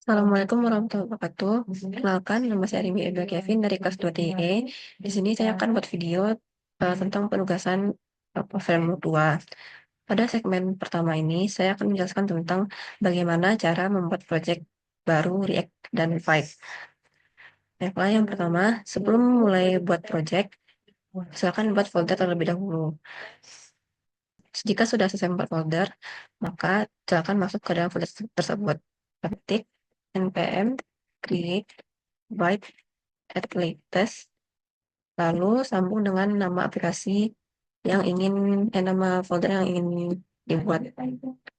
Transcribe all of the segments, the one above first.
Assalamualaikum warahmatullahi wabarakatuh. Kenalkan, nama saya Rimi Ega Kevin dari kelas 2 TE. Di sini saya akan buat video tentang penugasan framework 2. Pada segmen pertama ini, saya akan menjelaskan tentang bagaimana cara membuat project baru React dan Vite. Baiklah, yang pertama, sebelum mulai buat project, silakan buat folder terlebih dahulu. Jika sudah selesai membuat folder, maka silakan masuk ke dalam folder tersebut. Ketik npm create byte at latest, lalu sambung dengan nama aplikasi yang ingin, nama folder yang ingin dibuat.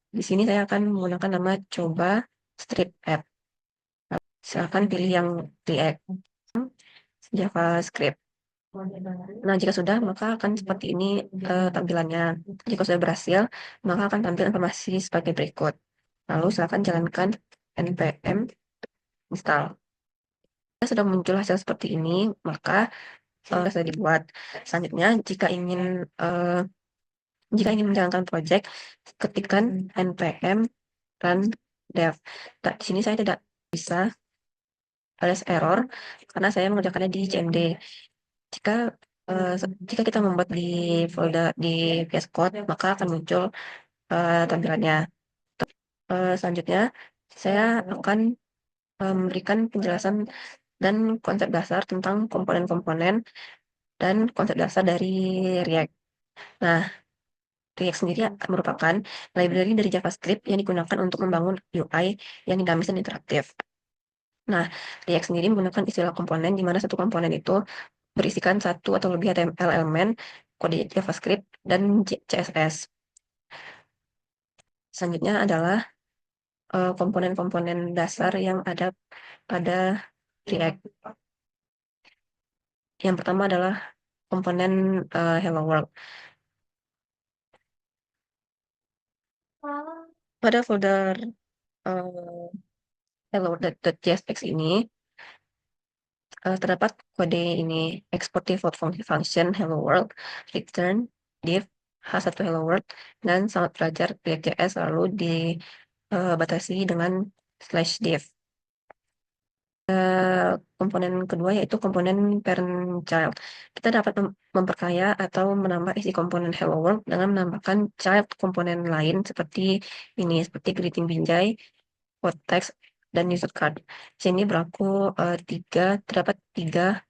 Di sini saya akan menggunakan nama coba strip app. Silakan pilih yang React, JavaScript. Nah, jika sudah, maka akan seperti ini tampilannya. Jika sudah berhasil, maka akan tampil informasi sebagai berikut. Lalu silakan jalankan npm install. Jika sudah muncul hasil seperti ini, maka sudah dibuat. Selanjutnya, jika ingin menjalankan project, ketikkan npm run dev. Nah, di sini saya tidak bisa, alias error, karena saya mengerjakannya di CMD. Jika eh, jika kita membuat di folder di VS Code, maka akan muncul tampilannya. Selanjutnya, saya akan memberikan penjelasan dan konsep dasar tentang komponen-komponen dan konsep dasar dari React. Nah, React sendiri merupakan library dari JavaScript yang digunakan untuk membangun UI yang dinamis dan interaktif. Nah, React sendiri menggunakan istilah komponen, di mana satu komponen itu berisikan satu atau lebih HTML elemen, kode JavaScript, dan CSS. Selanjutnya adalah komponen-komponen dasar yang ada pada React. Yang pertama adalah komponen Hello World. Pada folder uh, hello.jsx ini terdapat kode ini, export default function hello world, return div h1 hello world, dan sangat belajar React.js lalu dibatasi dengan /div. Komponen kedua yaitu komponen parent child. Kita dapat memperkaya atau menambah isi komponen hello world dengan menambahkan child komponen lain seperti greeting binjai, quote text, dan user card. Di sini berlaku terdapat tiga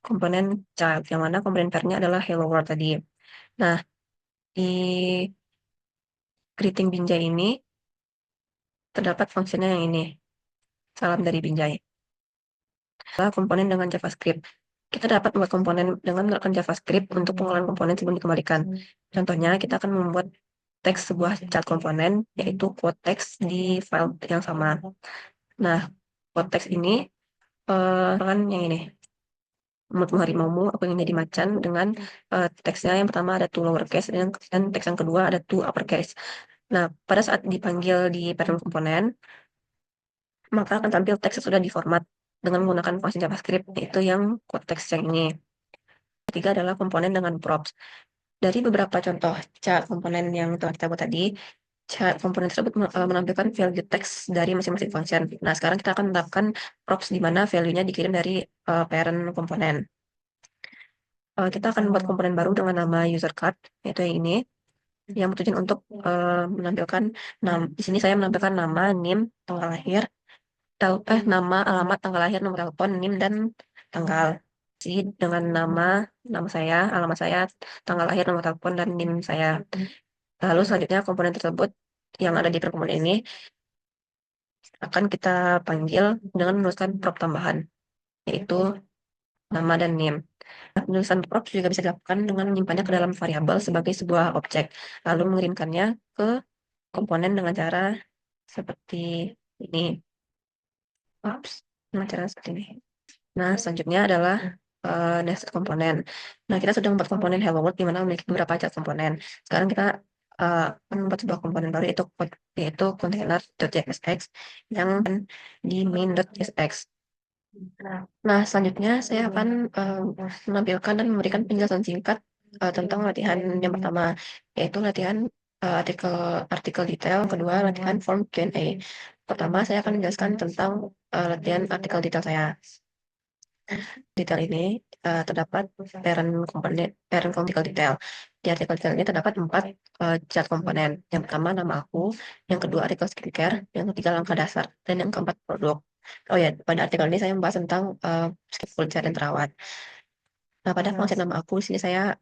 komponen child, yang mana komponen parentnya adalah hello world tadi. Nah, di greeting binjai ini terdapat fungsinya yang ini, salam dari binjai. Adalah komponen dengan JavaScript. Kita dapat membuat komponen dengan menggunakan JavaScript untuk pengolahan komponen sebelum dikembalikan. Contohnya, kita akan membuat teks sebuah child komponen, yaitu quote text di file yang sama. Nah, quote text ini kan yang ini, menurutmu harimaumu, aku ingin jadi macan, dengan teksnya yang pertama ada to lowercase, dan teks yang kedua ada to uppercase. Nah, pada saat dipanggil di parent komponen, maka akan tampil teks yang sudah diformat dengan menggunakan fungsi JavaScript, yaitu yang quote text yang ini. Ketiga adalah komponen dengan props. Dari beberapa contoh chart komponen yang telah kita buat tadi, chart komponen tersebut menampilkan value text dari masing-masing function. Nah, sekarang kita akan menetapkan props di mana value-nya dikirim dari parent komponen. Kita akan membuat komponen baru dengan nama user card, yaitu yang ini, yang bertujuan untuk menampilkan di sini saya menampilkan nama, NIM, tanggal lahir, nama, alamat, tanggal lahir, nomor telepon, NIM, dan tanggal. Dengan nama saya, alamat saya, tanggal lahir, nomor telepon, dan NIM saya. Lalu selanjutnya komponen tersebut yang ada di komponen ini akan kita panggil dengan menuliskan prop tambahan, yaitu nama dan NIM. Penulisan prop juga bisa dilakukan dengan menyimpannya ke dalam variabel sebagai sebuah objek, lalu mengirimkannya ke komponen dengan cara seperti ini. Dengan cara seperti ini. Nah, selanjutnya adalah nested komponen. Nah, kita sudah membuat komponen Hello World di mana memiliki beberapa cat komponen. Sekarang kita akan membuat sebuah komponen baru yaitu container.jsx yang di main.jsx. Nah, selanjutnya saya akan menampilkan dan memberikan penjelasan singkat tentang latihan yang pertama, yaitu latihan artikel detail, kedua latihan form Q&A. Pertama, saya akan menjelaskan tentang latihan artikel detail saya. Detail ini terdapat parent artikel detail. Di artikel detail ini terdapat 4 chart komponen. Yang pertama nama aku, yang kedua artikel skincare, yang ketiga langkah dasar, dan yang keempat produk. Oh ya, pada artikel ini saya membahas tentang skincare kulit sehat dan terawat. Nah, pada fungsi nama aku di sini saya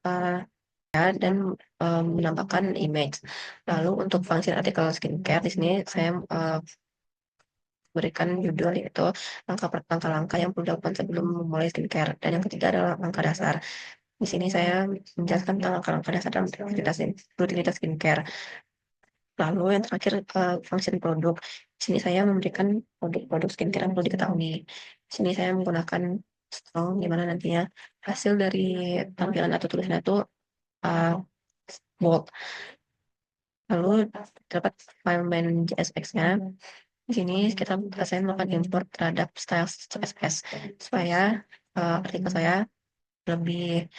dan menambahkan image. Lalu untuk fungsi artikel skincare di sini saya berikan judul yaitu langkah-langkah yang perlu dilakukan sebelum memulai skincare. Dan yang ketiga adalah langkah dasar. Di sini saya menjelaskan tentang langkah-langkah dasar dalam rutinitas skincare. Lalu yang terakhir fungsi produk. Di sini saya memberikan produk-produk skincare yang perlu diketahui. Di sini saya menggunakan strong di mana nantinya hasil dari tampilan atau tulisan itu uh, bold. Lalu terdapat file main JSX-nya. Di sini saya melakukan import terhadap style CSS supaya artikel saya lebih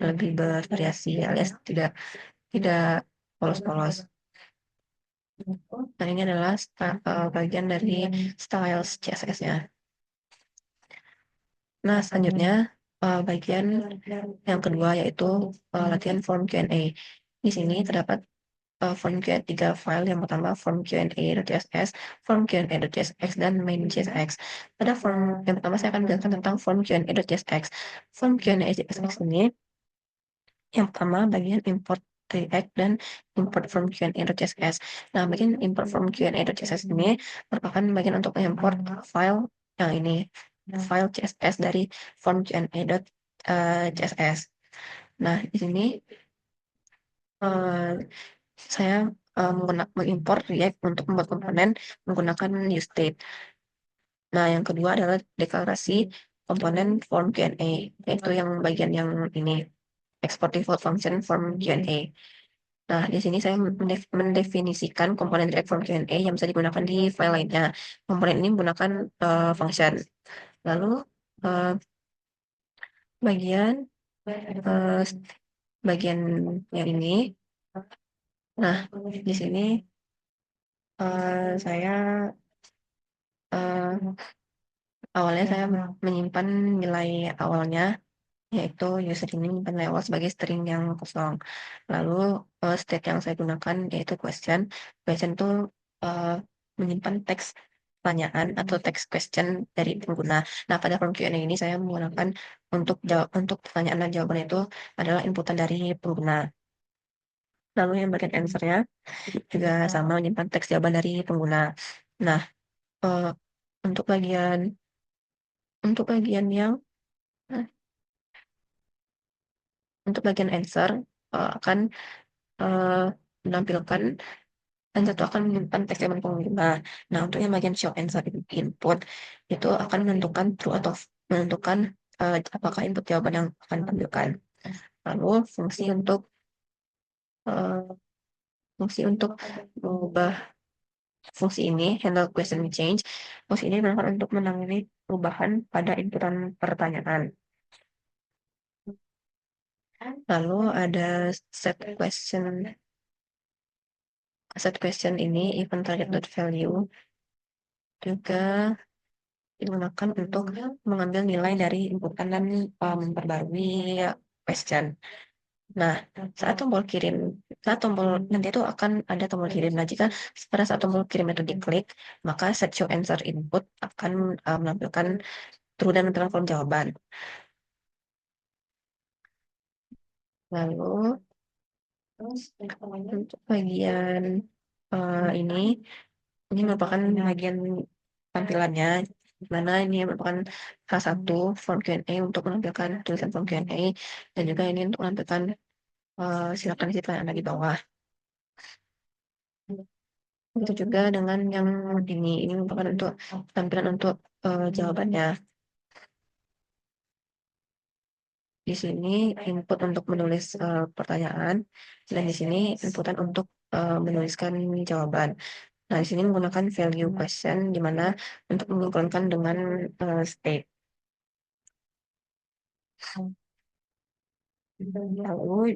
lebih bervariasi alias tidak polos-polos. Nah, ini adalah bagian dari styles CSS-nya. Nah, selanjutnya bagian yang kedua yaitu latihan form Q&A. Di sini terdapat form Q&A 3 file. Yang pertama form Q&A.css, form Q&A.csx, dan main.csx. Pada form yang pertama saya akan menjelaskan tentang form Q&A.csx. Form Q&A.csx ini yang pertama bagian import React dan import from Q&A.css. Nah, bagian import from Q&A.css ini merupakan bagian untuk import file yang ini, file CSS dari form Q&A.css. Nah, di sini saya mengimpor React untuk membuat komponen menggunakan useState. Nah, yang kedua adalah deklarasi komponen form Q&A, yaitu yang bagian yang ini, export default function form Q&A. Nah, di sini saya mendefinisikan komponen React form Q&A yang bisa digunakan di file lainnya. Komponen ini menggunakan function. Lalu bagian uh, bagian yang ini. Nah, di sini saya awalnya saya menyimpan nilai awalnya, yaitu user ini menyimpan nilai awal sebagai string yang kosong. Lalu state yang saya gunakan yaitu question. Question itu menyimpan teks pertanyaan atau teks question dari pengguna. Nah, pada form Q&A ini saya menggunakan untuk pertanyaan dan jawaban itu adalah inputan dari pengguna. Lalu yang bagian answer-nya juga sama menyimpan teks jawaban dari pengguna. Nah, eh, untuk bagian yang untuk bagian answer akan menampilkan dan satu akan menyimpan teks jawaban pengguna. Nah, untuk yang bagian show answer input itu akan menentukan apakah input jawaban yang akan ditampilkan. Lalu uh, fungsi untuk mengubah fungsi ini handle question change. Fungsi ini bermanfaat untuk menangani perubahan pada inputan pertanyaan. Lalu ada set question ini event target.value juga digunakan untuk mengambil nilai dari inputan dan memperbarui question. Nah, saat tombol nanti itu akan ada tombol kirim. Nah, jika pada saat tombol kirim itu diklik, maka set show answer input akan menampilkan true dan menampilkan form jawaban. Lalu untuk bagian ini merupakan bagian tampilannya, di mana ini merupakan salah satu form Q&A untuk menampilkan tulisan form Q&A, dan juga ini untuk menampilkan silakan isi pertanyaan di bawah. Begitu juga dengan yang ini merupakan untuk tampilan untuk jawabannya. Di sini input untuk menulis pertanyaan, dan di sini inputan untuk menuliskan jawaban. Nah, di sini menggunakan value question, di mana untuk mengumpulkan dengan state. Lalu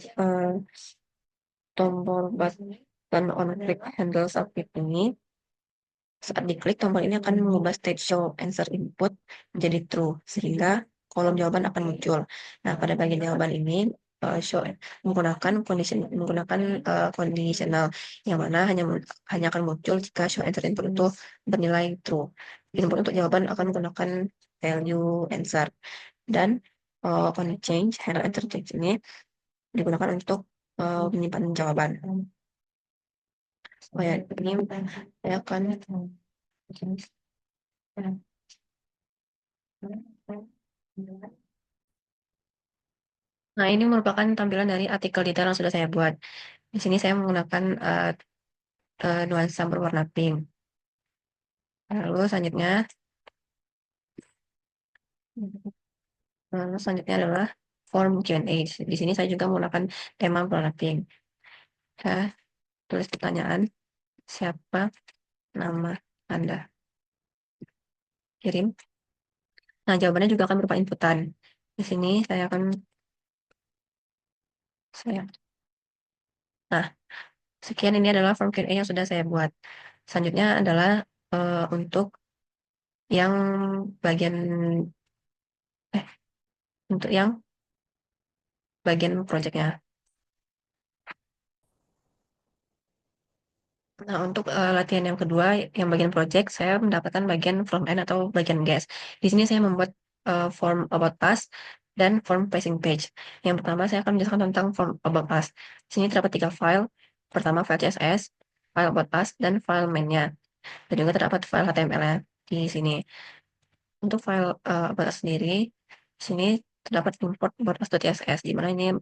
tombol button on click handle submit ini Saat diklik, tombol ini akan mengubah state show answer input menjadi true, sehingga kolom jawaban akan muncul. Nah, pada bagian jawaban ini, show menggunakan conditional, yang mana hanya akan muncul jika show answer input itu bernilai true. Input untuk jawaban akan menggunakan value answer. Dan change, handle answer change ini digunakan untuk menyimpan jawaban. Oh ya, ini saya akan Nah, ini merupakan tampilan dari artikel detail yang sudah saya buat. Di sini saya menggunakan nuansa berwarna pink. Lalu selanjutnya adalah form Q&A. Di sini saya juga menggunakan tema berwarna pink. Saya tulis pertanyaan, siapa nama Anda? Kirim. Nah, jawabannya juga akan berupa inputan. Di sini saya. Nah, sekian ini adalah form Q&A yang sudah saya buat. Selanjutnya adalah untuk yang bagian untuk yang bagian projectnya. Nah, untuk latihan yang kedua, yang bagian project, saya mendapatkan bagian front end atau bagian guest. Di sini saya membuat form about us dan form pricing page. Yang pertama, saya akan menjelaskan tentang form about us. Di sini terdapat 3 file. Pertama, file CSS, file about us, dan file main-nya. Dan juga terdapat file HTML-nya di sini. Untuk file about us sendiri, di sini terdapat import about us.css, di mana ini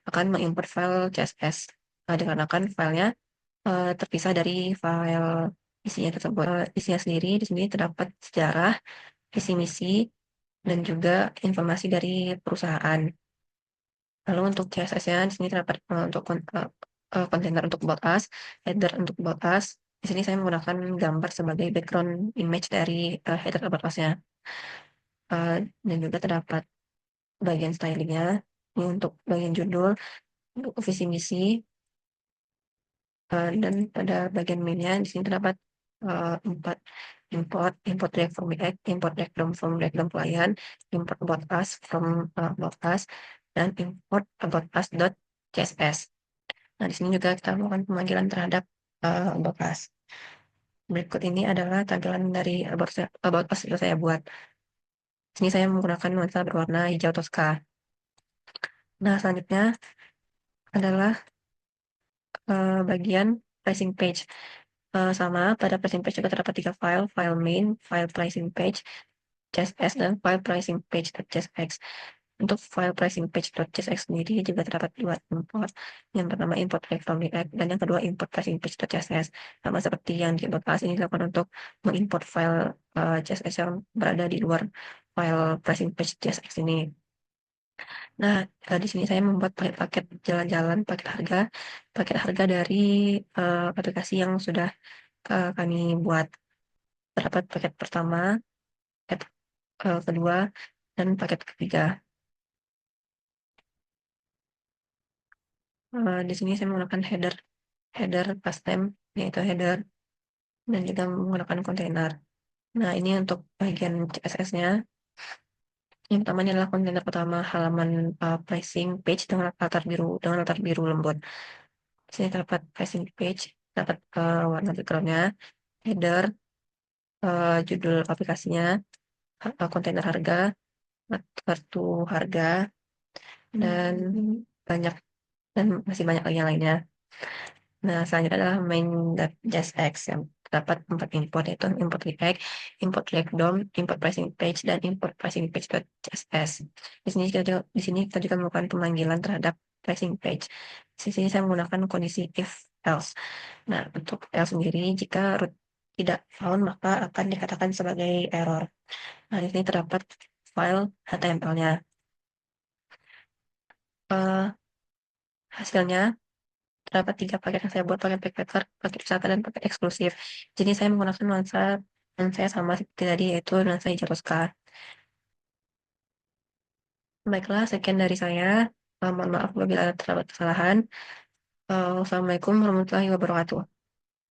akan mengimport file CSS. Dikarenakan filenya terpisah dari file isinya tersebut. Isinya sendiri di sini terdapat sejarah, visi misi, dan juga informasi dari perusahaan. Lalu untuk CSS-nya di sini terdapat untuk kontainer untuk about us, header untuk about us. Di sini saya menggunakan gambar sebagai background image dari header about us-nya. Dan juga terdapat bagian stylingnya. Ini untuk bagian judul, untuk visi misi, dan pada bagian mainnya di sini terdapat 4 import direct from React, import direct from React pelayan, import about us from about us, dan import about us.css. Nah, di sini juga kita melakukan pemanggilan terhadap about us. Berikut ini adalah tampilan dari about us yang saya buat. Di sini saya menggunakan nuansa berwarna hijau toska. Nah, selanjutnya adalah bagian pricing page. Sama, pada pricing page juga terdapat 3 file main, file pricing page, CSS, dan file pricing page.csx. Untuk file pricing page.csx sendiri juga terdapat 2 import. Yang pertama import from React, dan yang kedua import pricing page.css. Sama seperti yang dibahas ini dilakukan untuk mengimport file CSS yang berada di luar file pricing page.csx ini. Nah, di sini saya membuat paket jalan-jalan, paket harga dari aplikasi yang sudah kami buat. Terdapat paket pertama, paket kedua, dan paket ketiga. Di sini saya menggunakan header custom, yaitu header, dan juga menggunakan kontainer. Nah, ini untuk bagian CSS-nya. Yang pertama ini adalah kontainer pertama halaman pricing page dengan latar biru lembut. Di sini terdapat pricing page, dapat warna background-nya, header, judul aplikasinya, kontainer harga, kartu harga, dan banyak dan masih banyak lagi yang lainnya. Nah, selanjutnya adalah main.jsx yang terdapat 4 import, yaitu import React, import React DOM, import pricing page, dan import pricing page.css. Di sini kita juga melakukan pemanggilan terhadap pricing page. Di sini saya menggunakan kondisi if else. Nah, untuk else sendiri, jika root tidak found, maka akan dikatakan sebagai error. Nah, di sini terdapat file HTML-nya. Hasilnya terdapat 3 paket yang saya buat, paket backpacker, paket wisata, dan paket eksklusif. Jadi saya menggunakan nuansa yang saya sama seperti tadi, yaitu nuansa hijau toska. Baiklah, sekian dari saya. Mohon maaf apabila terdapat kesalahan. Wassalamualaikum warahmatullahi wabarakatuh.